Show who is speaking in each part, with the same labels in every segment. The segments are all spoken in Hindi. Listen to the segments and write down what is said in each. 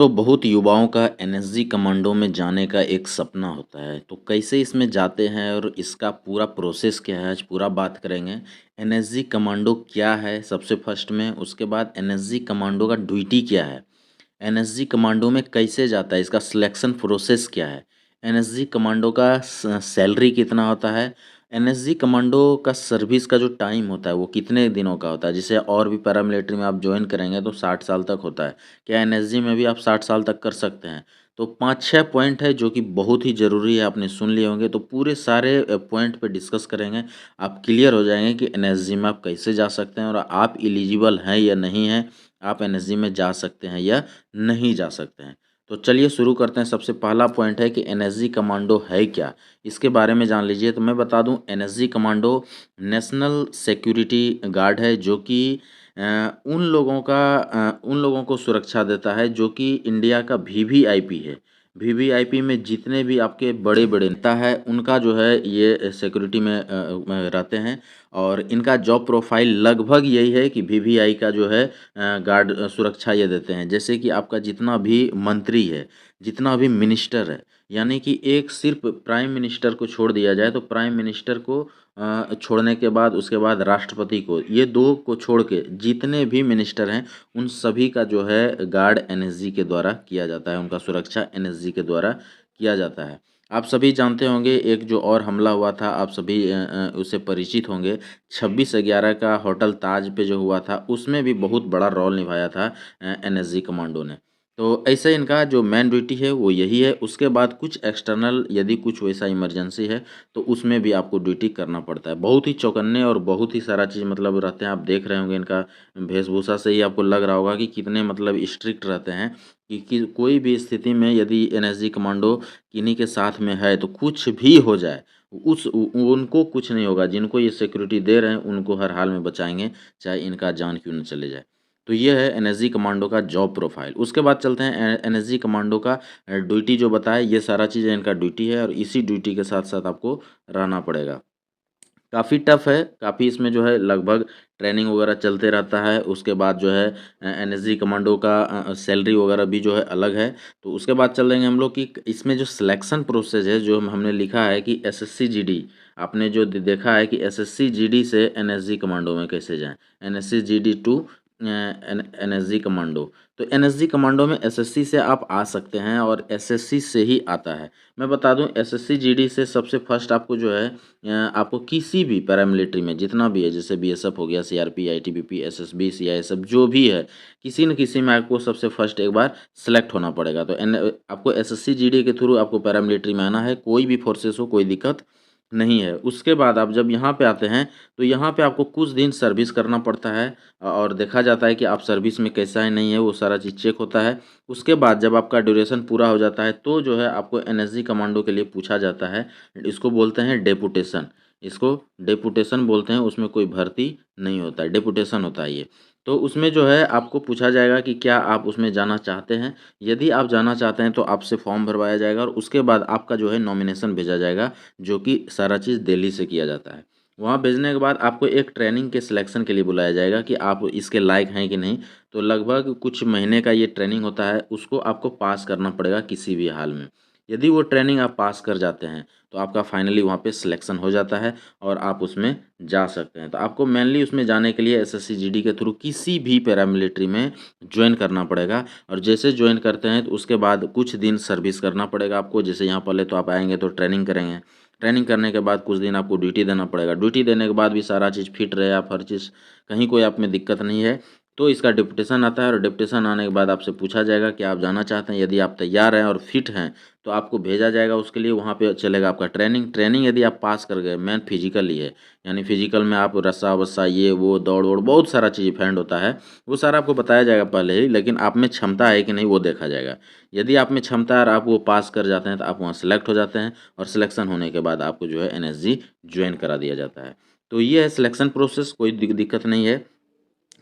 Speaker 1: तो बहुत युवाओं का एनएसजी कमांडो में जाने का एक सपना होता है। तो कैसे इसमें जाते हैं और इसका पूरा प्रोसेस क्या है, आज पूरा बात करेंगे। एनएसजी कमांडो क्या है सबसे फर्स्ट में, उसके बाद एनएसजी कमांडो का ड्यूटी क्या है, एनएसजी कमांडो में कैसे जाता है, इसका सिलेक्शन प्रोसेस क्या है, एनएसजी कमांडो का सैलरी कितना होता है, एनएसजी कमांडो का सर्विस का जो टाइम होता है वो कितने दिनों का होता है। जैसे और भी पैरामिलिट्री में आप ज्वाइन करेंगे तो 60 साल तक होता है, क्या एनएसजी में भी आप 60 साल तक कर सकते हैं। तो 5-6 पॉइंट है जो कि बहुत ही ज़रूरी है, आपने सुन लिए होंगे। तो पूरे सारे पॉइंट पे डिस्कस करेंगे, आप क्लियर हो जाएंगे कि एनएसजी में आप कैसे जा सकते हैं और आप एलिजिबल हैं या नहीं हैं, आप एनएसजी में जा सकते हैं या नहीं जा सकते हैं। तो चलिए शुरू करते हैं। सबसे पहला पॉइंट है कि एनएसजी कमांडो है क्या, इसके बारे में जान लीजिए। तो मैं बता दूं, NSG commando national security guard है जो कि उन लोगों को सुरक्षा देता है जो कि इंडिया का वीवीआईपी है। वीवीआईपी में जितने भी आपके बड़े बड़े नेता है उनका जो है ये सिक्योरिटी में रहते हैं। और इनका जॉब प्रोफाइल लगभग यही है कि वीवीआई का जो है गार्ड सुरक्षा ये देते हैं। जैसे कि आपका जितना भी मंत्री है, जितना भी मिनिस्टर है, यानी कि एक सिर्फ प्राइम मिनिस्टर को छोड़ दिया जाए तो प्राइम मिनिस्टर को छोड़ने के बाद उसके बाद राष्ट्रपति को, ये दो को छोड़ के जितने भी मिनिस्टर हैं उन सभी का जो है गार्ड एनएसजी के द्वारा किया जाता है, उनका सुरक्षा एनएसजी के द्वारा किया जाता है। आप सभी जानते होंगे एक जो और हमला हुआ था, आप सभी उससे परिचित होंगे। 26/11 का होटल ताज पे जो हुआ था उसमें भी बहुत बड़ा रोल निभाया था एनएसजी कमांडो ने। तो ऐसे इनका जो मेन ड्यूटी है वो यही है। उसके बाद कुछ एक्सटर्नल यदि कुछ वैसा इमरजेंसी है तो उसमें भी आपको ड्यूटी करना पड़ता है। बहुत ही चौकन्ने और बहुत ही सारा चीज़ मतलब रहते हैं। आप देख रहे होंगे इनका वेशभूषा से ही आपको लग रहा होगा कि कितने मतलब स्ट्रिक्ट रहते हैं कि कोई भी स्थिति में यदि एनएसजी कमांडो किन्हीं के साथ में है तो कुछ भी हो जाए उनको कुछ नहीं होगा। जिनको ये सिक्योरिटी दे रहे हैं उनको हर हाल में बचाएंगे, चाहे इनका जान क्यों न चले जाए। तो ये है एनएसजी कमांडो का जॉब प्रोफाइल। उसके बाद चलते हैं एनएसजी कमांडो का ड्यूटी जो बताया, ये सारा चीज़ें इनका ड्यूटी है और इसी ड्यूटी के साथ साथ आपको रहना पड़ेगा। काफ़ी टफ है, काफ़ी इसमें जो है लगभग ट्रेनिंग वगैरह चलते रहता है। उसके बाद जो है एनएसजी कमांडो का सैलरी वगैरह भी जो है अलग है। तो उसके बाद चल देंगे हम लोग कि इसमें जो सिलेक्शन प्रोसेस है, जो हमने लिखा है कि एसएससी जीडी, आपने जो देखा है कि एसएससी जीडी से एनएसजी कमांडो में कैसे जाएं, NSC GD to NSG commando. तो एनएसजी कमांडो में एसएससी से आप आ सकते हैं और एसएससी से ही आता है। मैं बता दूं, एसएससी जीडी से सबसे फर्स्ट आपको जो है आपको किसी भी पैरामिलिट्री में जितना भी है, जैसे बीएसएफ हो गया, सीआरपी, आईटीबीपी, एसएसबी, सीआईएसएफ, जो भी है, किसी न किसी में आपको सबसे फर्स्ट एक बार सेलेक्ट होना पड़ेगा। तो आपको एसएससी जीडी के थ्रू आपको पैरामिलिट्री में आना है, कोई भी फोर्सेस हो, कोई दिक्कत नहीं है। उसके बाद आप जब यहाँ पे आते हैं तो यहाँ पे आपको कुछ दिन सर्विस करना पड़ता है और देखा जाता है कि आप सर्विस में कैसा है नहीं है, वो सारा चीज़ चेक होता है। उसके बाद जब आपका ड्यूरेशन पूरा हो जाता है तो जो है आपको एनएसजी कमांडो के लिए पूछा जाता है। इसको बोलते हैं डेपुटेशन, इसको डेपुटेशन बोलते हैं। उसमें कोई भर्ती नहीं होता है, डेपुटेशन होता है ये। तो उसमें जो है आपको पूछा जाएगा कि क्या आप उसमें जाना चाहते हैं। यदि आप जाना चाहते हैं तो आपसे फॉर्म भरवाया जाएगा और उसके बाद आपका जो है नॉमिनेशन भेजा जाएगा, जो कि सारा चीज़ दिल्ली से किया जाता है। वहाँ भेजने के बाद आपको एक ट्रेनिंग के सिलेक्शन के लिए बुलाया जाएगा कि आप इसके लायक हैं कि नहीं। तो लगभग कुछ महीने का ये ट्रेनिंग होता है, उसको आपको पास करना पड़ेगा किसी भी हाल में। यदि वो ट्रेनिंग आप पास कर जाते हैं तो आपका फाइनली वहाँ पे सिलेक्शन हो जाता है और आप उसमें जा सकते हैं। तो आपको मेनली उसमें जाने के लिए एसएससी जीडी के थ्रू किसी भी पैरामिलिट्री में ज्वाइन करना पड़ेगा। और जैसे ज्वाइन करते हैं तो उसके बाद कुछ दिन सर्विस करना पड़ेगा आपको। जैसे यहाँ पहले तो आप आएंगे तो ट्रेनिंग करेंगे, ट्रेनिंग करने के बाद कुछ दिन आपको ड्यूटी देना पड़ेगा। ड्यूटी देने के बाद भी सारा चीज़ फिट रहे, आप हर चीज़, कहीं कोई आप में दिक्कत नहीं है, तो इसका डिप्यूटेशन आता है। और डिप्यूटेशन आने के बाद आपसे पूछा जाएगा कि आप जाना चाहते हैं। यदि आप तैयार हैं और फिट हैं तो आपको भेजा जाएगा उसके लिए। वहाँ पे चलेगा आपका ट्रेनिंग यदि आप पास कर गए, मेन फिजिकल ही है, यानी फिजिकल में आप रस्सा वस्सा ये वो दौड़ वोड़ बहुत सारा चीज़ फैंड होता है, वो सारा आपको बताया जाएगा पहले ही। लेकिन आप में क्षमता है कि नहीं वो देखा जाएगा। यदि आप में क्षमता है और आप वो पास कर जाते हैं तो आप वहाँ सेलेक्ट हो जाते हैं और सिलेक्शन होने के बाद आपको जो है एनएसजी ज्वाइन करा दिया जाता है। तो ये है सिलेक्शन प्रोसेस, कोई दिक्कत नहीं है,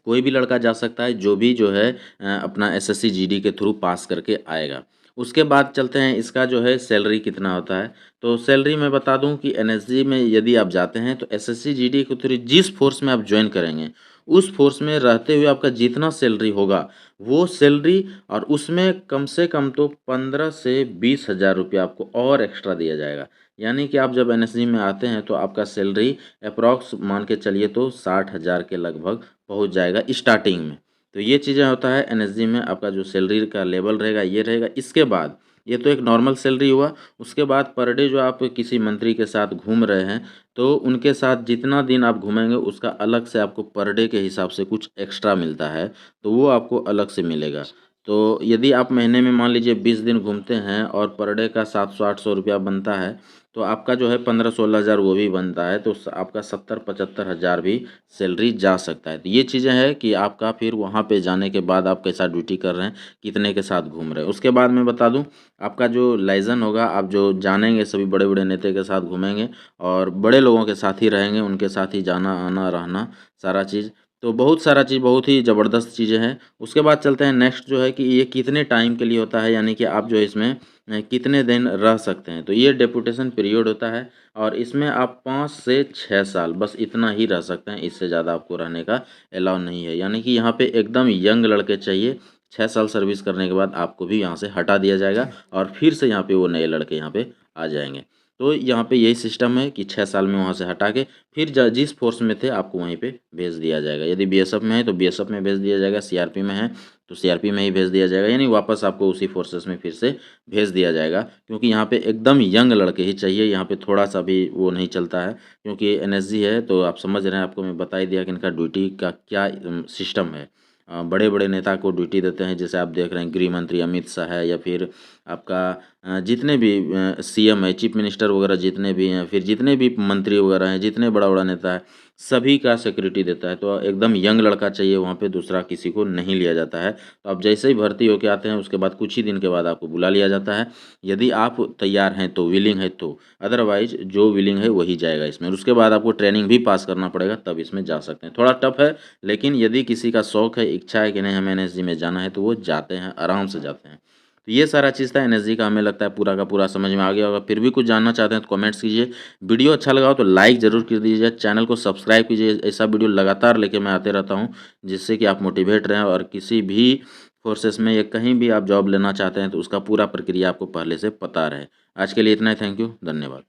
Speaker 1: कोई भी लड़का जा सकता है जो भी जो है अपना एसएससी जीडी के थ्रू पास करके आएगा। उसके बाद चलते हैं इसका जो है सैलरी कितना होता है। तो सैलरी मैं बता दूं कि एनएसजी में यदि आप जाते हैं तो एसएससी जीडी के थ्रू जिस फोर्स में आप ज्वाइन करेंगे उस फोर्स में रहते हुए आपका जितना सैलरी होगा, वो सैलरी और उसमें कम से कम तो 15 से 20,000 रुपया आपको और एक्स्ट्रा दिया जाएगा। यानी कि आप जब एनएसजी में आते हैं तो आपका सैलरी अप्रॉक्स मान के चलिए तो 60,000 के लगभग पहुंच जाएगा स्टार्टिंग में। तो ये चीज़ें होता है एनएसजी में, आपका जो सैलरी का लेवल रहेगा ये रहेगा। इसके बाद ये तो एक नॉर्मल सैलरी हुआ। उसके बाद पर डे जो आप किसी मंत्री के साथ घूम रहे हैं, तो उनके साथ जितना दिन आप घूमेंगे उसका अलग से आपको पर डे के हिसाब से कुछ एक्स्ट्रा मिलता है, तो वो आपको अलग से मिलेगा। तो यदि आप महीने में मान लीजिए 20 दिन घूमते हैं और पर डे का 700-800 रुपया बनता है, तो आपका जो है 15-16 हज़ार वो भी बनता है, तो आपका 70-75 हज़ार भी सैलरी जा सकता है। तो ये चीज़ें हैं कि आपका फिर वहाँ पे जाने के बाद आप कैसा ड्यूटी कर रहे हैं, कितने के साथ घूम रहे हैं। उसके बाद मैं बता दूं, आपका जो लाइज़न होगा, आप जो जानेंगे सभी बड़े बड़े नेता के साथ घूमेंगे और बड़े लोगों के साथ ही रहेंगे, उनके साथ ही जाना आना रहना सारा चीज़। तो बहुत सारा चीज़, बहुत ही ज़बरदस्त चीज़ें हैं। उसके बाद चलते हैं नेक्स्ट जो है कि ये कितने टाइम के लिए होता है, यानी कि आप जो है इसमें कितने दिन रह सकते हैं। तो ये डेपुटेशन पीरियड होता है और इसमें आप 5 से 6 साल बस इतना ही रह सकते हैं, इससे ज़्यादा आपको रहने का अलाउ नहीं है। यानी कि यहाँ पे एकदम यंग लड़के चाहिए। 6 साल सर्विस करने के बाद आपको भी यहाँ से हटा दिया जाएगा और फिर से यहाँ पे वो नए लड़के यहाँ पे आ जाएंगे। तो यहाँ पे यही सिस्टम है कि 6 साल में वहाँ से हटा के फिर जिस फोर्स में थे आपको वहीं पे भेज दिया जाएगा। यदि बीएसएफ में है तो बीएसएफ में भेज दिया जाएगा, सीआरपी में है तो सीआरपी में ही भेज दिया जाएगा, यानी वापस आपको उसी फोर्सेस में फिर से भेज दिया जाएगा। क्योंकि यहाँ पे एकदम यंग लड़के ही चाहिए, यहाँ पे थोड़ा सा भी वो नहीं चलता है। क्योंकि एनएसजी है तो आप समझ रहे हैं, आपको मैं बता ही दिया कि इनका ड्यूटी का क्या सिस्टम है। बड़े बड़े नेता को ड्यूटी देते हैं, जैसे आप देख रहे हैं गृह मंत्री अमित शाह है, या फिर आपका जितने भी सीएम है, चीफ मिनिस्टर वगैरह जितने भी हैं, फिर जितने भी मंत्री वगैरह हैं, जितने बड़ा बड़ा नेता है, सभी का सिक्योरिटी देता है। तो एकदम यंग लड़का चाहिए वहाँ पे, दूसरा किसी को नहीं लिया जाता है। तो आप जैसे ही भर्ती होके आते हैं उसके बाद कुछ ही दिन के बाद आपको बुला लिया जाता है, यदि आप तैयार हैं तो, विलिंग है तो। अदरवाइज जो विलिंग है वही जाएगा इसमें। उसके बाद आपको ट्रेनिंग भी पास करना पड़ेगा, तब इसमें जा सकते हैं। थोड़ा टफ है, लेकिन यदि किसी का शौक है, इच्छा है कि नहीं हमें एनएसजी में जाना है, तो वो जाते हैं, आराम से जाते हैं। तो ये सारा चीज़ था एनएसजी का, हमें लगता है पूरा का पूरा समझ में आ गया होगा। फिर भी कुछ जानना चाहते हैं तो कमेंट्स कीजिए। वीडियो अच्छा लगा हो तो लाइक ज़रूर कर दीजिए, चैनल को सब्सक्राइब कीजिए। ऐसा वीडियो लगातार लेके मैं आते रहता हूँ, जिससे कि आप मोटिवेट रहें और किसी भी फोर्सेस में या कहीं भी आप जॉब लेना चाहते हैं तो उसका पूरा प्रक्रिया आपको पहले से पता रहे। आज के लिए इतना ही, थैंक यू, धन्यवाद।